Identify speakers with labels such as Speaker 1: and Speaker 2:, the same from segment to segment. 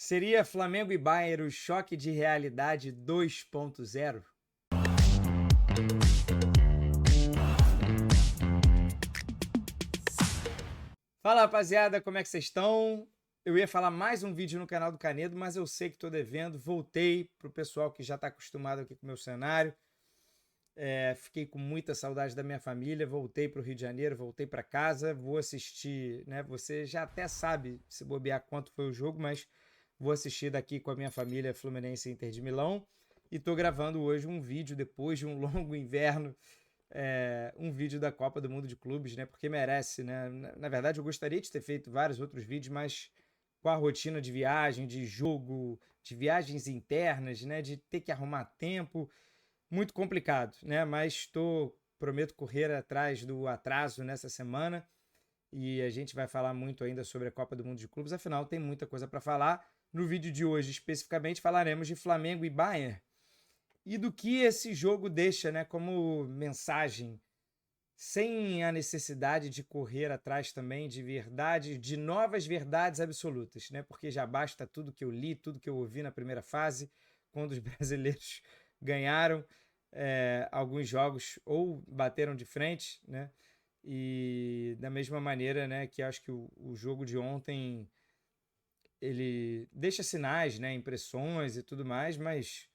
Speaker 1: Seria Flamengo e Bayern o choque de realidade 2.0? Fala, rapaziada, como é que vocês estão? Eu ia falar mais um vídeo no canal do Canedo, mas eu sei que estou devendo. Voltei para o pessoal que já está acostumado aqui com o meu cenário. Fiquei com muita saudade da minha família, voltei para o Rio de Janeiro, voltei para casa, vou assistir, né? Você já até sabe, se bobear, quanto foi o jogo, mas vou assistir daqui com a minha família Fluminense e Inter de Milão. E estou gravando hoje um vídeo depois de um longo inverno, um vídeo da Copa do Mundo de Clubes, né? Porque merece, né? Na verdade, eu gostaria de ter feito vários outros vídeos, mas com a rotina de viagem, de jogo, de viagens internas, né? De ter que arrumar tempo, muito complicado, né? Mas prometo correr atrás do atraso nessa semana e a gente vai falar muito ainda sobre a Copa do Mundo de Clubes, afinal tem muita coisa para falar. No vídeo de hoje, especificamente, falaremos de Flamengo e Bayern e do que esse jogo deixa, né, como mensagem, sem a necessidade de correr atrás também de verdade, de novas verdades absolutas, né? Porque já basta tudo que eu li, tudo que eu ouvi na primeira fase, quando os brasileiros ganharam alguns jogos ou bateram de frente, né? E da mesma maneira, né, que acho que o jogo de ontem ele deixa sinais, né, impressões e tudo mais, mas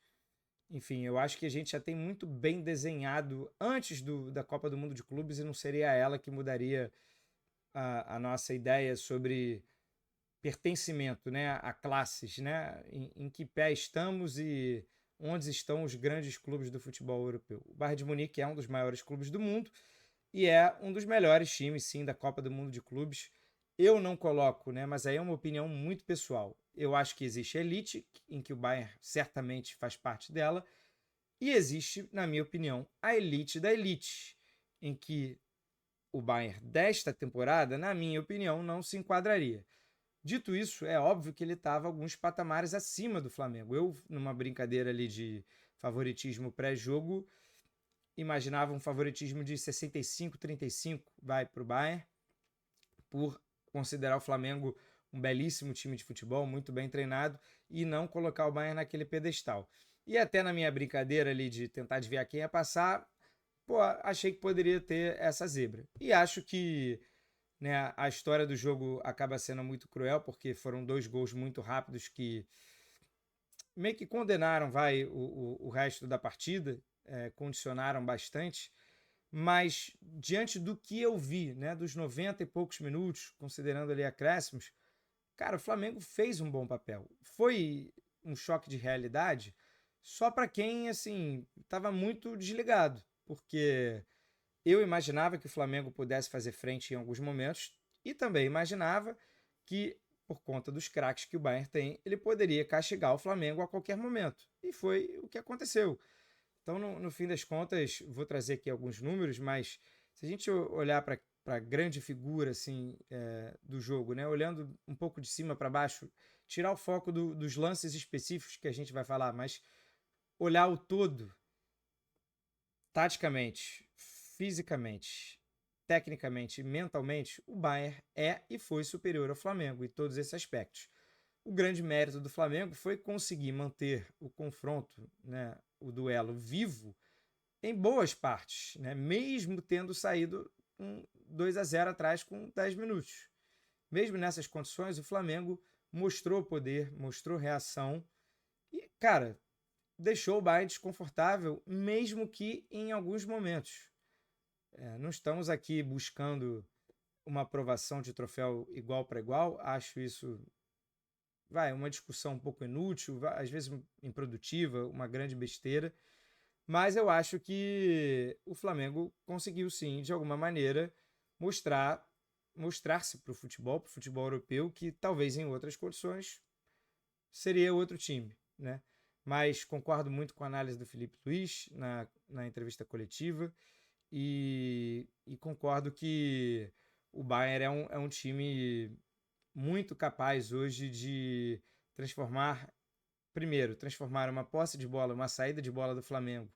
Speaker 1: enfim, eu acho que a gente já tem muito bem desenhado antes da Copa do Mundo de Clubes e não seria ela que mudaria a nossa ideia sobre pertencimento, né, a classes, né, em que pé estamos e onde estão os grandes clubes do futebol europeu. O Bayern de Munique é um dos maiores clubes do mundo e é um dos melhores times, sim, da Copa do Mundo de Clubes. Eu não coloco, né, mas aí é uma opinião muito pessoal. Eu acho que existe elite, em que o Bayern certamente faz parte dela, e existe, na minha opinião, a elite da elite, em que o Bayern desta temporada, na minha opinião, não se enquadraria. Dito isso, é óbvio que ele estava alguns patamares acima do Flamengo. Eu, numa brincadeira ali de favoritismo pré-jogo, imaginava um favoritismo de 65-35 vai para o Bayern, por considerar o Flamengo um belíssimo time de futebol, muito bem treinado, e não colocar o Bayern naquele pedestal. E até na minha brincadeira ali de tentar desviar quem ia passar, pô, achei que poderia ter essa zebra. E acho que, né, a história do jogo acaba sendo muito cruel, porque foram dois gols muito rápidos que meio que condenaram o resto da partida, condicionaram bastante. Mas diante do que eu vi, né, dos 90 e poucos minutos, considerando ali acréscimos, cara, o Flamengo fez um bom papel. Foi um choque de realidade só para quem, assim, estava muito desligado, porque eu imaginava que o Flamengo pudesse fazer frente em alguns momentos e também imaginava que, por conta dos craques que o Bayern tem, ele poderia castigar o Flamengo a qualquer momento. E foi o que aconteceu. Então, no fim das contas, vou trazer aqui alguns números, mas se a gente olhar para a grande figura assim, do jogo, né? Olhando um pouco de cima para baixo, tirar o foco dos lances específicos que a gente vai falar, mas olhar o todo, taticamente, fisicamente, tecnicamente e mentalmente, o Bayern é e foi superior ao Flamengo em todos esses aspectos. O grande mérito do Flamengo foi conseguir manter o confronto, né, o duelo vivo em boas partes, né? Mesmo tendo saído 2-0 atrás com 10 minutos. Mesmo nessas condições, o Flamengo mostrou poder, mostrou reação e, cara, deixou o Bayern desconfortável, mesmo que em alguns momentos. Não estamos aqui buscando uma aprovação de troféu igual para igual, acho isso uma discussão um pouco inútil, às vezes improdutiva, uma grande besteira. Mas eu acho que o Flamengo conseguiu sim, de alguma maneira, mostrar-se para o futebol europeu, que talvez em outras condições seria outro time, né? Mas concordo muito com a análise do Felipe Luiz na entrevista coletiva e concordo que o Bayern é um time muito capaz hoje de transformar uma posse de bola, uma saída de bola do Flamengo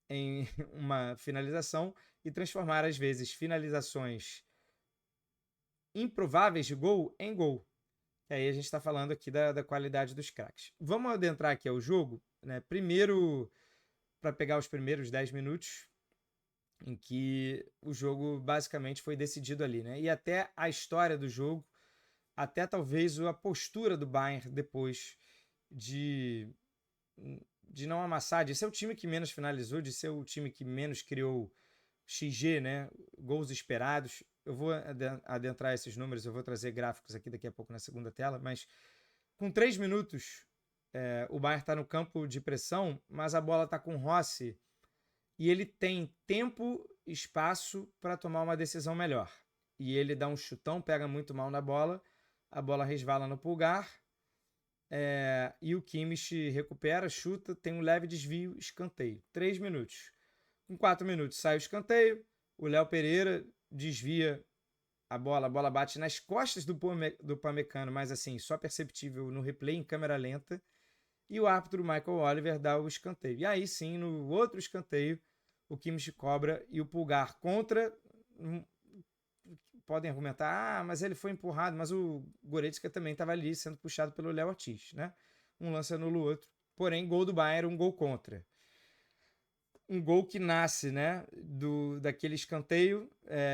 Speaker 1: em uma finalização e transformar, às vezes, finalizações improváveis de gol em gol. E aí a gente está falando aqui da qualidade dos craques. Vamos adentrar aqui ao jogo, né? Primeiro, para pegar os primeiros 10 minutos, em que o jogo basicamente foi decidido ali, né? E até a história do jogo, até talvez a postura do Bayern depois de, de não amassar, de ser o time que menos finalizou, de ser o time que menos criou XG, né? Gols esperados. Eu vou adentrar esses números, eu vou trazer gráficos aqui daqui a pouco na segunda tela, mas com 3 minutos, o Bayern está no campo de pressão, mas a bola está com o Rossi e ele tem tempo e espaço para tomar uma decisão melhor. E ele dá um chutão, pega muito mal na bola, a bola resvala no Pulgar, e o Kimmich recupera, chuta, tem um leve desvio, escanteio. 3 minutos. Com 4 minutos sai o escanteio, o Léo Pereira desvia a bola bate nas costas do Pamecano, mas assim, só perceptível no replay em câmera lenta, e o árbitro Michael Oliver dá o escanteio. E aí sim, no outro escanteio, o Kimmich cobra e o Pulgar contra. Podem argumentar, mas ele foi empurrado, mas o Goretzka também estava ali sendo puxado pelo Léo Ortiz, né? Um lance anula o outro. Porém, gol do Bayern, um gol contra. Um gol que nasce, né, daquele escanteio,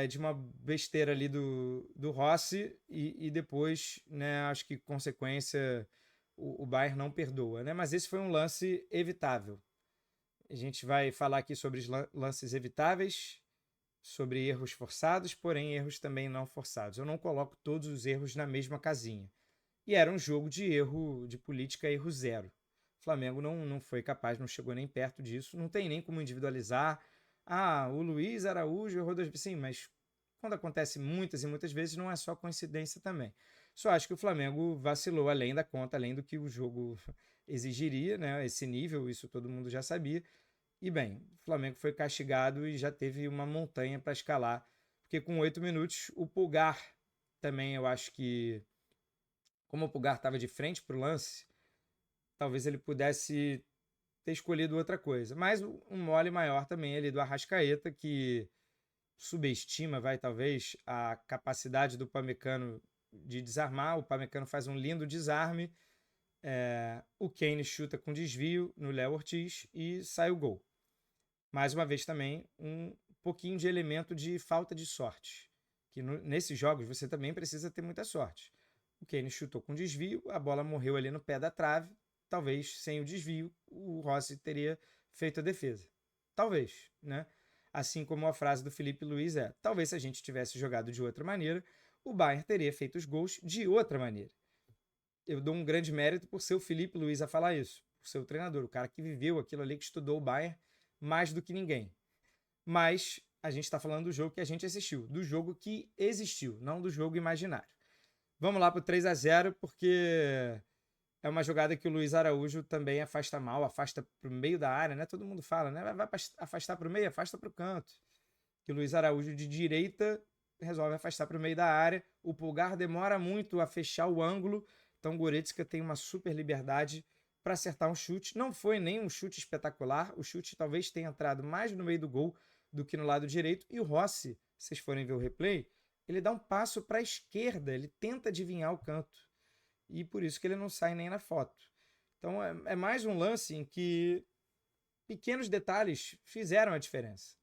Speaker 1: de uma besteira ali do Rossi, e depois, né, acho que consequência o Bayern não perdoa, né? Mas esse foi um lance evitável. A gente vai falar aqui sobre os lances evitáveis, sobre erros forçados, porém erros também não forçados. Eu não coloco todos os erros na mesma casinha. E era um jogo de erro, de política erro zero. O Flamengo não foi capaz, não chegou nem perto disso, não tem nem como individualizar. Ah, o Luiz Araújo errou 2 vezes. Sim, mas quando acontece muitas e muitas vezes, não é só coincidência também. Só acho que o Flamengo vacilou além da conta, além do que o jogo exigiria, né? Esse nível, isso todo mundo já sabia. E bem, o Flamengo foi castigado e já teve uma montanha para escalar, porque com 8 minutos, o Pulgar também, eu acho que, como o Pulgar estava de frente para o lance, talvez ele pudesse ter escolhido outra coisa. Mas um mole maior também ali do Arrascaeta, que subestima, talvez, a capacidade do Pamecano de desarmar. O Pamecano faz um lindo desarme, o Kane chuta com desvio no Léo Ortiz e sai o gol. Mais uma vez também um pouquinho de elemento de falta de sorte, que nesses jogos você também precisa ter muita sorte. O Kane chutou com desvio, a bola morreu ali no pé da trave, talvez sem o desvio o Rossi teria feito a defesa. Talvez, né? Assim como a frase do Felipe Luiz talvez se a gente tivesse jogado de outra maneira, o Bayern teria feito os gols de outra maneira. Eu dou um grande mérito por ser o Felipe Luiz a falar isso, por ser o treinador, o cara que viveu aquilo ali, que estudou o Bayern mais do que ninguém. Mas a gente está falando do jogo que a gente assistiu, do jogo que existiu, não do jogo imaginário. Vamos lá para o 3-0, porque é uma jogada que o Luiz Araújo também afasta mal, afasta para o meio da área, né? Todo mundo fala, né? Vai afastar para o meio, afasta para o canto. Que o Luiz Araújo de direita resolve afastar para o meio da área. O Pulgar demora muito a fechar o ângulo, então o Goretzka tem uma super liberdade para acertar um chute. Não foi nem um chute espetacular, o chute talvez tenha entrado mais no meio do gol do que no lado direito. E o Rossi, se vocês forem ver o replay, ele dá um passo para a esquerda, ele tenta adivinhar o canto. E por isso que ele não sai nem na foto. Então é mais um lance em que pequenos detalhes fizeram a diferença.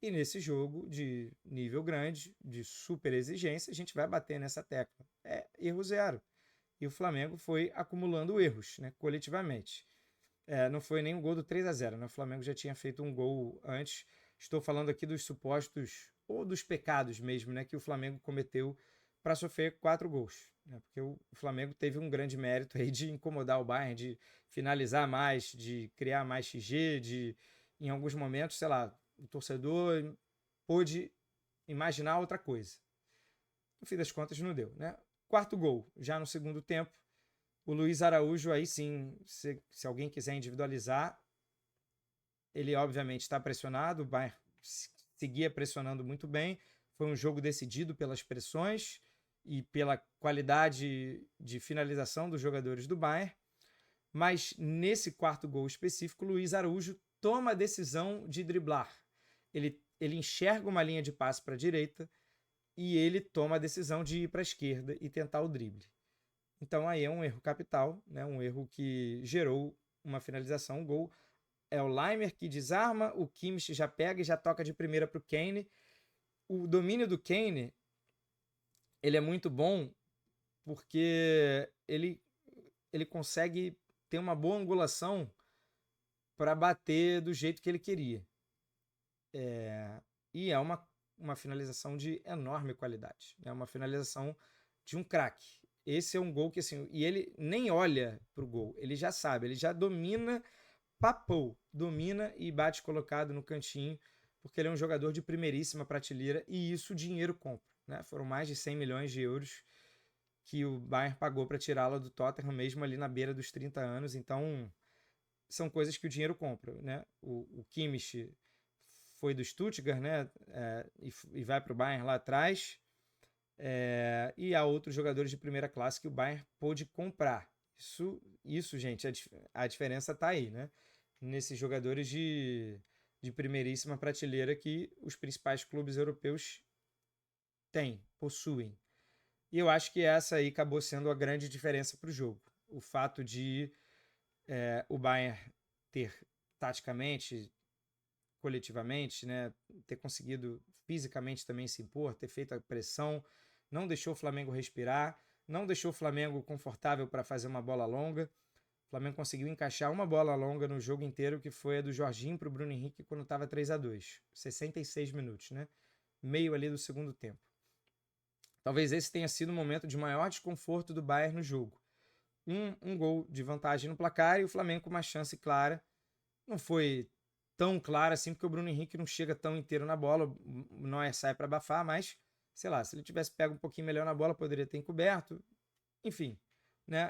Speaker 1: E nesse jogo de nível grande, de super exigência, a gente vai bater nessa tecla. É erro zero. E o Flamengo foi acumulando erros, né, coletivamente. Não foi nem um gol do 3-0, né? O Flamengo já tinha feito um gol antes. Estou falando aqui dos supostos, ou dos pecados mesmo, né, que o Flamengo cometeu para sofrer 4 gols. Né? Porque o Flamengo teve um grande mérito aí de incomodar o Bayern, de finalizar mais, de criar mais XG, de, em alguns momentos, sei lá, o torcedor pôde imaginar outra coisa. No fim das contas, não deu, né? Quarto gol, já no segundo tempo, o Luiz Araújo, aí sim, se alguém quiser individualizar, ele obviamente está pressionado, o Bayern seguia pressionando muito bem, foi um jogo decidido pelas pressões e pela qualidade de finalização dos jogadores do Bayern, mas nesse quarto gol específico, o Luiz Araújo toma a decisão de driblar. Ele enxerga uma linha de passe para a direita e ele toma a decisão de ir para a esquerda e tentar o drible. Então aí é um erro capital, né? Um erro que gerou uma finalização, um gol. É o Laimer que desarma, o Kimmich já pega e já toca de primeira para o Kane. O domínio do Kane, ele é muito bom porque ele consegue ter uma boa angulação para bater do jeito que ele queria. E é uma finalização de enorme qualidade. É uma finalização de um craque. Esse é um gol que, assim, e ele nem olha pro gol, ele já sabe, ele já domina, papou, domina e bate colocado no cantinho, porque ele é um jogador de primeiríssima prateleira e isso o dinheiro compra. Né? Foram mais de 100 milhões de euros que o Bayern pagou para tirá-lo do Tottenham, mesmo ali na beira dos 30 anos. Então, são coisas que o dinheiro compra. Né? O Kimmich foi do Stuttgart, né? E vai para o Bayern lá atrás. E há outros jogadores de primeira classe que o Bayern pôde comprar. Isso gente, a diferença está aí, né? Nesses jogadores de primeiríssima prateleira que os principais clubes europeus possuem. E eu acho que essa aí acabou sendo a grande diferença para o jogo. O fato de o Bayern ter, taticamente, coletivamente, né, ter conseguido fisicamente também se impor, ter feito a pressão, não deixou o Flamengo respirar, não deixou o Flamengo confortável para fazer uma bola longa. O Flamengo conseguiu encaixar uma bola longa no jogo inteiro, que foi a do Jorginho para o Bruno Henrique quando estava 3-2, 66 minutos, né? Meio ali do segundo tempo. Talvez esse tenha sido o momento de maior desconforto do Bayern no jogo. Um gol de vantagem no placar e o Flamengo com uma chance clara. Não foi tão clara assim, porque o Bruno Henrique não chega tão inteiro na bola, o Neuer sai para abafar, mas, sei lá, se ele tivesse pego um pouquinho melhor na bola, poderia ter encoberto. Enfim, né,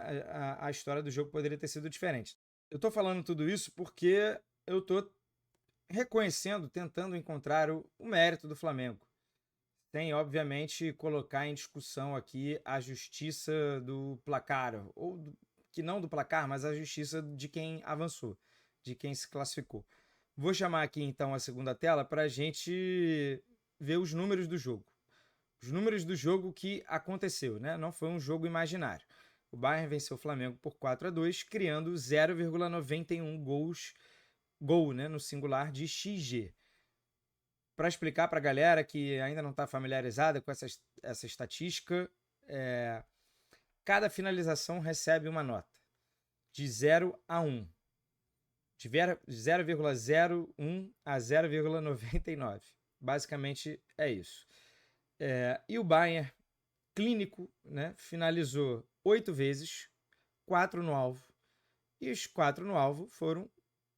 Speaker 1: a história do jogo poderia ter sido diferente. Eu tô falando tudo isso porque eu tô reconhecendo, tentando encontrar o mérito do Flamengo. Sem, obviamente, colocar em discussão aqui a justiça do placar, ou que não do placar, mas a justiça de quem avançou, de quem se classificou. Vou chamar aqui então a segunda tela para a gente ver os números do jogo. Os números do jogo que aconteceu, né? Não foi um jogo imaginário. O Bayern venceu o Flamengo por 4-2, criando 0,91 gol, né, no singular de XG. Para explicar para a galera que ainda não está familiarizada com essa estatística, cada finalização recebe uma nota de 0 a 1, de 0,01 a 0,99. Basicamente é isso. E o Bayern, clínico, né, finalizou 8 vezes, 4 no alvo, e os 4 no alvo foram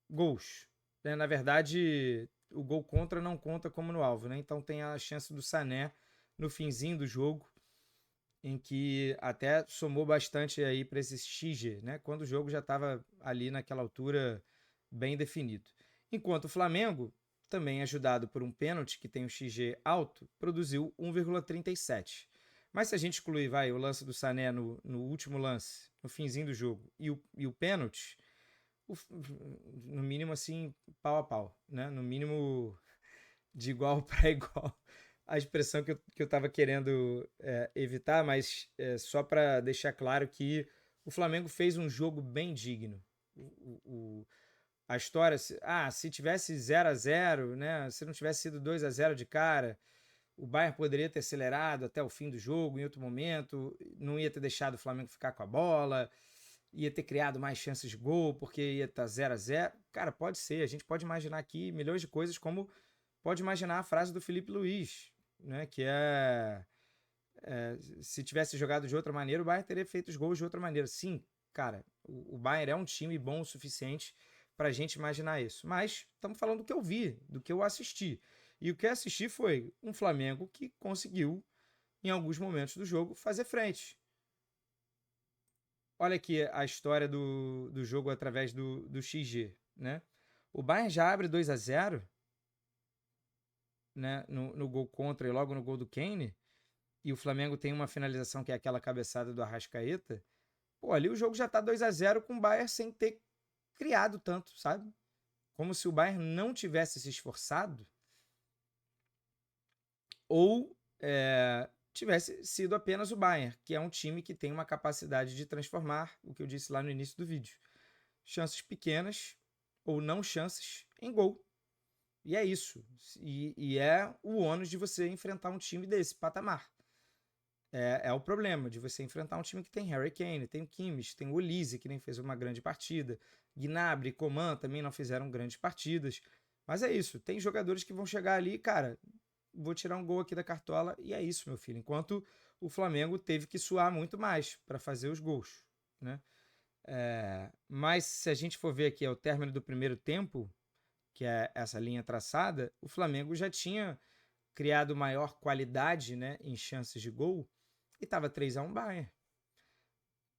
Speaker 1: gols. Na verdade, o gol contra não conta como no alvo, né? Então tem a chance do Sané no finzinho do jogo, em que até somou bastante aí para esse XG, né? Quando o jogo já estava ali naquela altura bem definido. Enquanto o Flamengo, também ajudado por um pênalti que tem um XG alto, produziu 1,37. Mas se a gente excluir o lance do Sané no último lance, no finzinho do jogo, e o pênalti, no mínimo assim, pau a pau, né? No mínimo de igual para igual. A expressão que eu estava querendo evitar, mas só para deixar claro que o Flamengo fez um jogo bem digno. A história, se tivesse 0-0, né? Se não tivesse sido 2-0 de cara, o Bayern poderia ter acelerado até o fim do jogo em outro momento, não ia ter deixado o Flamengo ficar com a bola, ia ter criado mais chances de gol, porque ia estar 0-0. Cara, pode ser. A gente pode imaginar aqui milhões de coisas, como pode imaginar a frase do Felipe Luiz, né? Que se tivesse jogado de outra maneira, o Bayern teria feito os gols de outra maneira. Sim, cara, o Bayern é um time bom o suficiente para a gente imaginar isso. Mas estamos falando do que eu vi, do que eu assisti. E o que eu assisti foi um Flamengo que conseguiu, em alguns momentos do jogo, fazer frente. Olha aqui a história do jogo através do XG, né? O Bayern já abre 2-0, né, no gol contra e logo no gol do Kane, e o Flamengo tem uma finalização que é aquela cabeçada do Arrascaeta. Pô, ali o jogo já tá 2-0 com o Bayern sem ter criado tanto, sabe? Como se o Bayern não tivesse se esforçado ou tivesse sido apenas o Bayern, que é um time que tem uma capacidade de transformar, o que eu disse lá no início do vídeo, chances pequenas ou não chances em gol. E é isso. E é o ônus de você enfrentar um time desse patamar. É o problema de você enfrentar um time que tem Harry Kane, tem o Kimmich, tem o Olise, que nem fez uma grande partida, Gnabry e Coman também não fizeram grandes partidas. Mas é isso, tem jogadores que vão chegar ali, cara, vou tirar um gol aqui da cartola e é isso, meu filho. Enquanto o Flamengo teve que suar muito mais para fazer os gols, né? Mas se a gente for ver aqui ao término do primeiro tempo, que é essa linha traçada, o Flamengo já tinha criado maior qualidade, né, em chances de gol e estava 3-1 Bayern.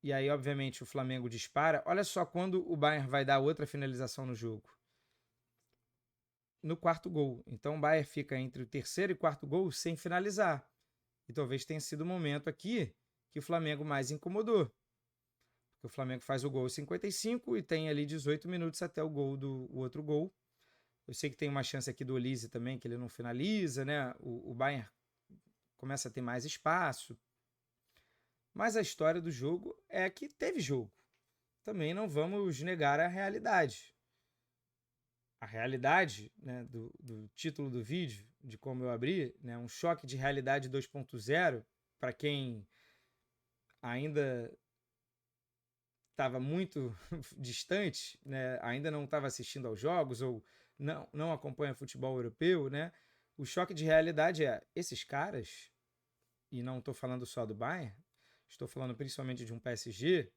Speaker 1: E aí, obviamente, o Flamengo dispara. Olha só quando o Bayern vai dar outra finalização no jogo. No quarto gol. Então o Bayern fica entre o terceiro e quarto gol sem finalizar. E talvez tenha sido o momento aqui que o Flamengo mais incomodou. Porque o Flamengo faz o gol aos 55 e tem ali 18 minutos até o outro gol. Eu sei que tem uma chance aqui do Olise também, que ele não finaliza, né? O Bayern começa a ter mais espaço. Mas a história do jogo é que teve jogo. Também não vamos negar a realidade. A realidade, né, do título do vídeo, de como eu abri, né, um choque de realidade 2.0, para quem ainda estava muito distante, né, ainda não estava assistindo aos jogos ou não acompanha futebol europeu, né, o choque de realidade é esses caras, e não estou falando só do Bayern, estou falando principalmente de um PSG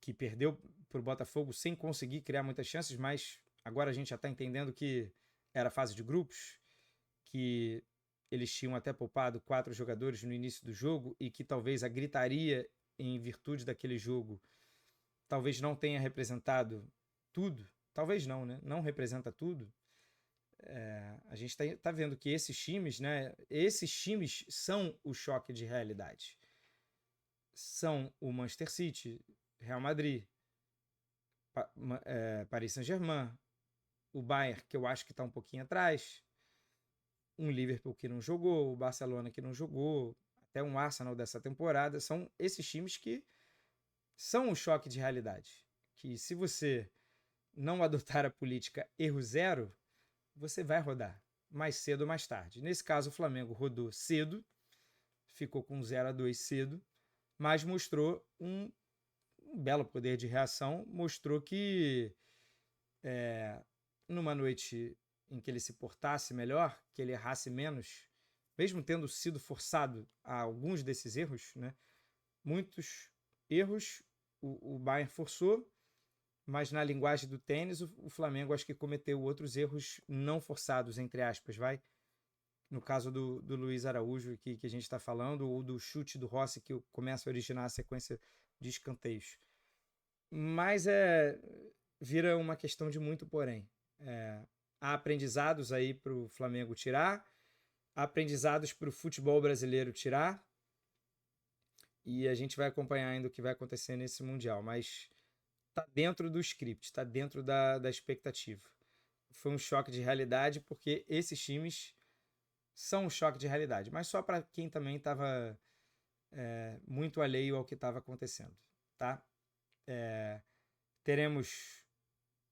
Speaker 1: que perdeu para o Botafogo sem conseguir criar muitas chances, mas agora a gente já está entendendo que era fase de grupos, que eles tinham até poupado 4 jogadores no início do jogo e que talvez a gritaria em virtude daquele jogo talvez não tenha representado tudo, talvez não, né? Não representa tudo. A gente tá vendo que esses times, né? Esses times são o choque de realidade. São o Manchester City, Real Madrid, Paris Saint-Germain, o Bayern, que eu acho que está um pouquinho atrás, um Liverpool que não jogou, o Barcelona que não jogou, até um Arsenal dessa temporada. São esses times que são o choque de realidade. Que se você não adotar a política erro zero, você vai rodar mais cedo ou mais tarde. Nesse caso, o Flamengo rodou cedo, ficou com 0-2 cedo, mas mostrou um belo poder de reação, mostrou que numa noite em que ele se portasse melhor, que ele errasse menos, mesmo tendo sido forçado a alguns desses erros, né? Muitos erros o Bayern forçou, mas na linguagem do tênis, o Flamengo acho que cometeu outros erros não forçados, entre aspas, vai. No caso do Luiz Araújo, que a gente está falando, ou do chute do Rossi, que começa a originar a sequência de escanteios. Mas vira uma questão de muito porém. Há aprendizados aí para o Flamengo tirar, há aprendizados para o futebol brasileiro tirar, e a gente vai acompanhar ainda o que vai acontecer nesse Mundial, mas está dentro do script, está dentro da expectativa. Foi um choque de realidade, porque esses times são um choque de realidade, mas só para quem também estava muito alheio ao que estava acontecendo, tá? Teremos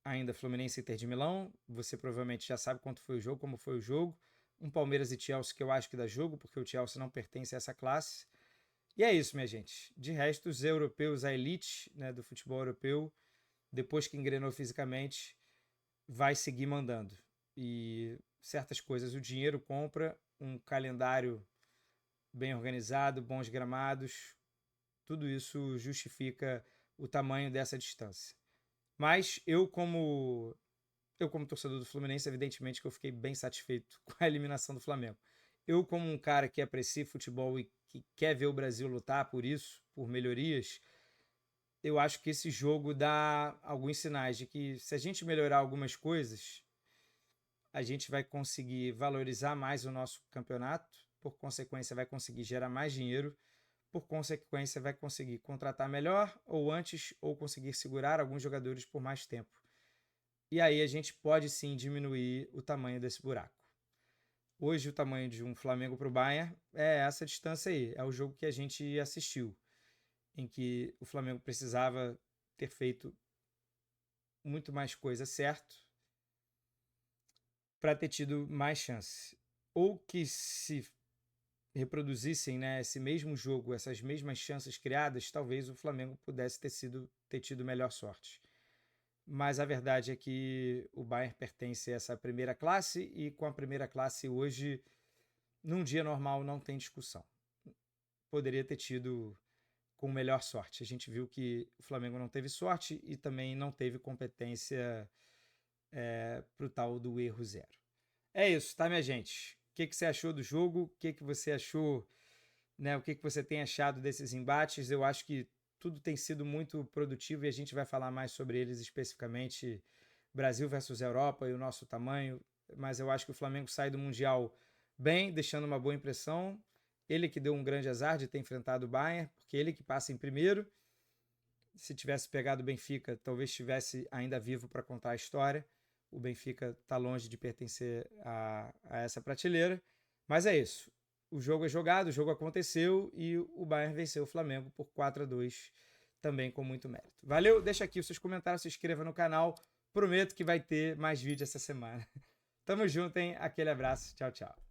Speaker 1: ainda Fluminense e Inter de Milão. Você provavelmente já sabe quanto foi o jogo, como foi o jogo. Um Palmeiras e Chelsea que eu acho que dá jogo, porque o Chelsea não pertence a essa classe. E é isso, minha gente. De resto, os europeus, a elite, né, do futebol europeu, depois que engrenou fisicamente, vai seguir mandando. E certas coisas o dinheiro compra, um calendário bem organizado, bons gramados, tudo isso justifica o tamanho dessa distância. Mas eu como torcedor do Fluminense, evidentemente que eu fiquei bem satisfeito com a eliminação do Flamengo. Eu, como um cara que aprecia futebol e que quer ver o Brasil lutar por isso, por melhorias, eu acho que esse jogo dá alguns sinais de que se a gente melhorar algumas coisas, a gente vai conseguir valorizar mais o nosso campeonato, por consequência vai conseguir gerar mais dinheiro, por consequência vai conseguir contratar melhor ou antes, ou conseguir segurar alguns jogadores por mais tempo. E aí a gente pode sim diminuir o tamanho desse buraco. Hoje o tamanho de um Flamengo para o Bayern é essa distância aí. É o jogo que a gente assistiu, em que o Flamengo precisava ter feito muito mais coisa certo para ter tido mais chance. Ou que se reproduzissem, né, esse mesmo jogo, essas mesmas chances criadas, talvez o Flamengo pudesse ter tido melhor sorte. Mas a verdade é que o Bayern pertence a essa primeira classe e com a primeira classe hoje, num dia normal, não tem discussão. Poderia ter tido com melhor sorte. A gente viu que o Flamengo não teve sorte e também não teve competência para o tal do erro zero. É isso, tá, minha gente? O que você achou do jogo? O que você achou, né? O que você tem achado desses embates? Eu acho que tudo tem sido muito produtivo e a gente vai falar mais sobre eles especificamente, Brasil versus Europa e o nosso tamanho. Mas eu acho que o Flamengo sai do Mundial bem, deixando uma boa impressão. Ele que deu um grande azar de ter enfrentado o Bayern, porque ele que passa em primeiro. Se tivesse pegado o Benfica, talvez estivesse ainda vivo para contar a história. O Benfica está longe de pertencer a essa prateleira. Mas é isso. O jogo é jogado, o jogo aconteceu e o Bayern venceu o Flamengo por 4-2, também com muito mérito. Valeu, deixa aqui os seus comentários, se inscreva no canal. Prometo que vai ter mais vídeo essa semana. Tamo junto, hein? Aquele abraço. Tchau, tchau.